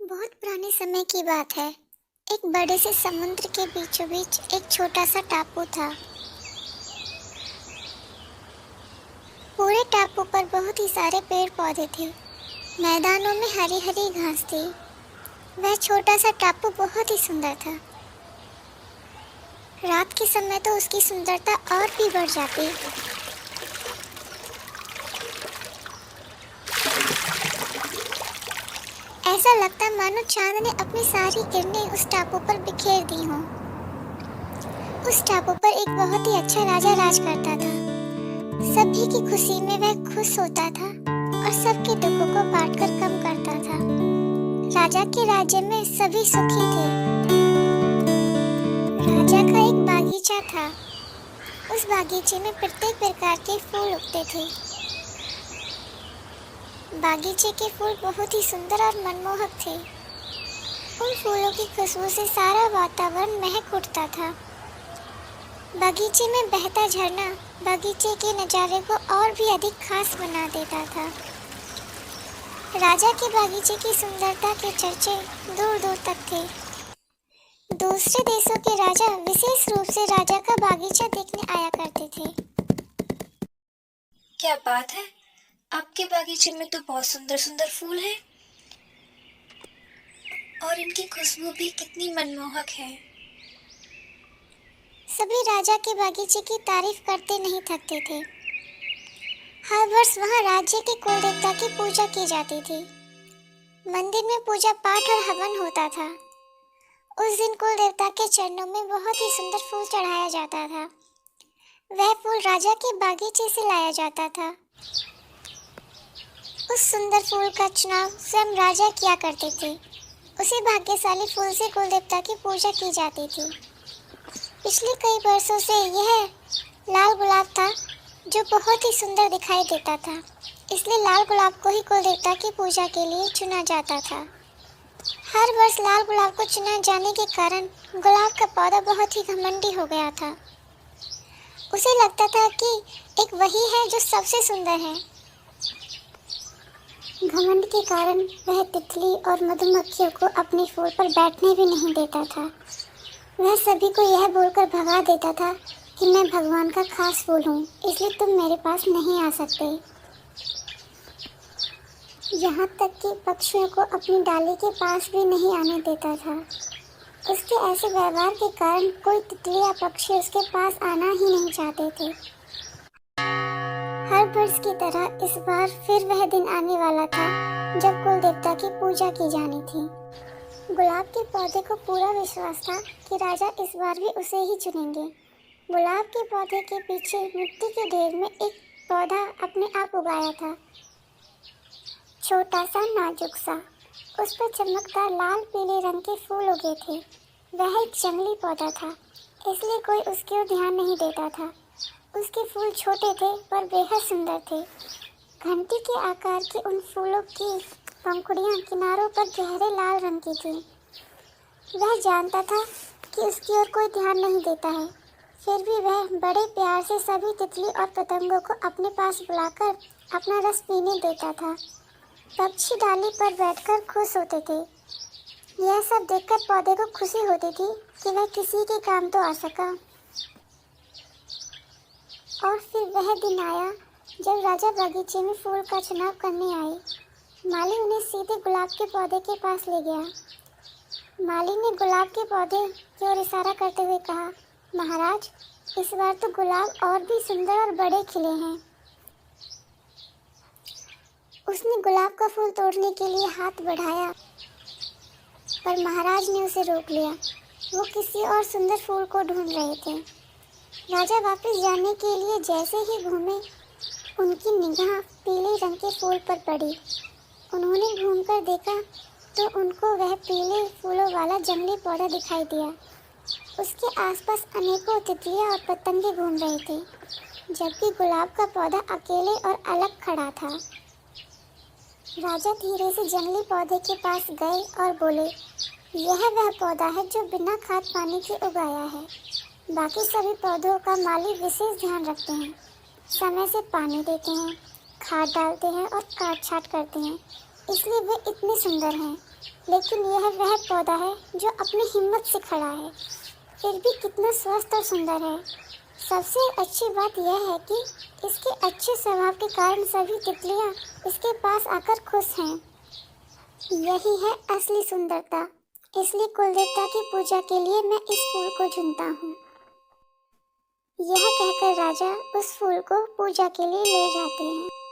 बहुत पुराने समय की बात है। एक बड़े से समुद्र के बीचों बीच एक छोटा सा टापू था। पूरे टापू पर बहुत ही सारे पेड़ पौधे थे। मैदानों में हरी हरी घास थी। वह छोटा सा टापू बहुत ही सुंदर था। रात के समय तो उसकी सुंदरता और भी बढ़ जाती। ऐसा लगता मानो चांद ने अपनी सारी किरणें उस टापू पर बिखेर दी हों। उस टापू पर एक बहुत ही अच्छा राजा राज करता था। सभी की खुशी में वह खुश होता था और सबके दुखों को बांटकर कम करता था। राजा के राज्य में सभी सुखी थे। राजा का एक बागीचा था। उस बागीचे में प्रत्येक प्रकार के फूल उगते थे। बागीचे के फूल बहुत ही सुंदर और मनमोहक थे। उन फूलों की खुशबू से सारा वातावरण महक उठता था। बगीचे में बहता झरना बगीचे के नज़ारे को और भी अधिक खास बना देता था। राजा के बागीचे की सुंदरता के चर्चे दूर दूर तक थे। दूसरे देशों के राजा विशेष रूप से राजा का बागीचा देखने आया करते थे। क्या बात है, आपके बागीचे में तो बहुत सुंदर सुंदर फूल हैं और इनकी खुशबू भी कितनी मनमोहक है। सभी राजा के बागीचे की तारीफ करते नहीं थकते थे। हर वर्ष वहां राज्य के कुल देवता की पूजा की जाती थी। मंदिर में पूजा पाठ और हवन होता था। उस दिन कुल देवता के चरणों में बहुत ही सुंदर फूल चढ़ाया जाता था। वह फूल राजा के बागीचे से लाया जाता था। उस सुंदर फूल का चुनाव स्वयं राजा किया करते थे। उसी भाग्यशाली फूल से कुल देवता की पूजा की जाती थी। पिछले कई वर्षों से यह लाल गुलाब था जो बहुत ही सुंदर दिखाई देता था। इसलिए लाल गुलाब को ही कुल देवता की पूजा के लिए चुना जाता था। हर वर्ष लाल गुलाब को चुना जाने के कारण गुलाब का पौधा बहुत ही घमंडी हो गया था। उसे लगता था कि एक वही है जो सबसे सुंदर है। घमंड के कारण वह तितली और मधुमक्खियों को अपने फूल पर बैठने भी नहीं देता था। वह सभी को यह बोलकर भगा देता था कि मैं भगवान का खास फूल हूँ, इसलिए तुम मेरे पास नहीं आ सकते। यहाँ तक कि पक्षियों को अपनी डाली के पास भी नहीं आने देता था। उसके ऐसे व्यवहार के कारण कोई तितली या पक्षी उसके पास आना ही नहीं चाहते थे। हर वर्ष की तरह इस बार फिर वह दिन आने वाला था जब कुल देवता की पूजा की जानी थी। गुलाब के पौधे को पूरा विश्वास था कि राजा इस बार भी उसे ही चुनेंगे। गुलाब के पौधे के पीछे मिट्टी के ढेर में एक पौधा अपने आप उगाया था। छोटा सा नाजुक सा, उस पर चमकदार लाल पीले रंग के फूल उगे थे। वह एक जंगली पौधा था, इसलिए कोई उसकी ओर ध्यान नहीं देता था। उसके फूल छोटे थे पर बेहद सुंदर थे। घंटी के आकार के उन फूलों की पंखुड़ियां किनारों पर गहरे लाल रंग की थीं। वह जानता था कि उसकी ओर कोई ध्यान नहीं देता है, फिर भी वह बड़े प्यार से सभी तितली और पतंगों को अपने पास बुलाकर अपना रस पीने देता था। पक्षी डाली पर बैठकर खुश होते थे। यह सब देखकर पौधे को खुशी होती थी कि वह किसी के काम तो आ सका। और फिर वह दिन आया जब राजा बगीचे में फूल का चुनाव करने आए। माली उन्हें सीधे गुलाब के पौधे के पास ले गया। माली ने गुलाब के पौधे की ओर इशारा करते हुए कहा, महाराज, इस बार तो गुलाब और भी सुंदर और बड़े खिले हैं। उसने गुलाब का फूल तोड़ने के लिए हाथ बढ़ाया, पर महाराज ने उसे रोक लिया। वो किसी और सुंदर फूल को ढूंढ रहे थे। राजा वापस जाने के लिए जैसे ही घूमे, उनकी निगाह पीले रंग के फूल पर पड़ी। उन्होंने घूमकर देखा तो उनको वह पीले फूलों वाला जंगली पौधा दिखाई दिया। उसके आसपास अनेकों तितलियां और पतंगे घूम रहे थे, जबकि गुलाब का पौधा अकेले और अलग खड़ा था। राजा धीरे से जंगली पौधे के पास गए और बोले, यह वह पौधा है जो बिना खाद पानी के उगाया है। बाकी सभी पौधों का माली विशेष ध्यान रखते हैं, समय से पानी देते हैं, खाद डालते हैं और काट छाट करते हैं, इसलिए वे इतने सुंदर हैं। लेकिन यह वह पौधा है जो अपनी हिम्मत से खड़ा है, फिर भी कितना स्वस्थ और सुंदर है। सबसे अच्छी बात यह है कि इसके अच्छे स्वभाव के कारण सभी तितलियां इसके पास आकर खुश हैं। यही है असली सुंदरता। इसलिए कुलदेवता की पूजा के लिए मैं इस फूल को चुनता हूँ। यह कहकर राजा उस फूल को पूजा के लिए ले जाते हैं।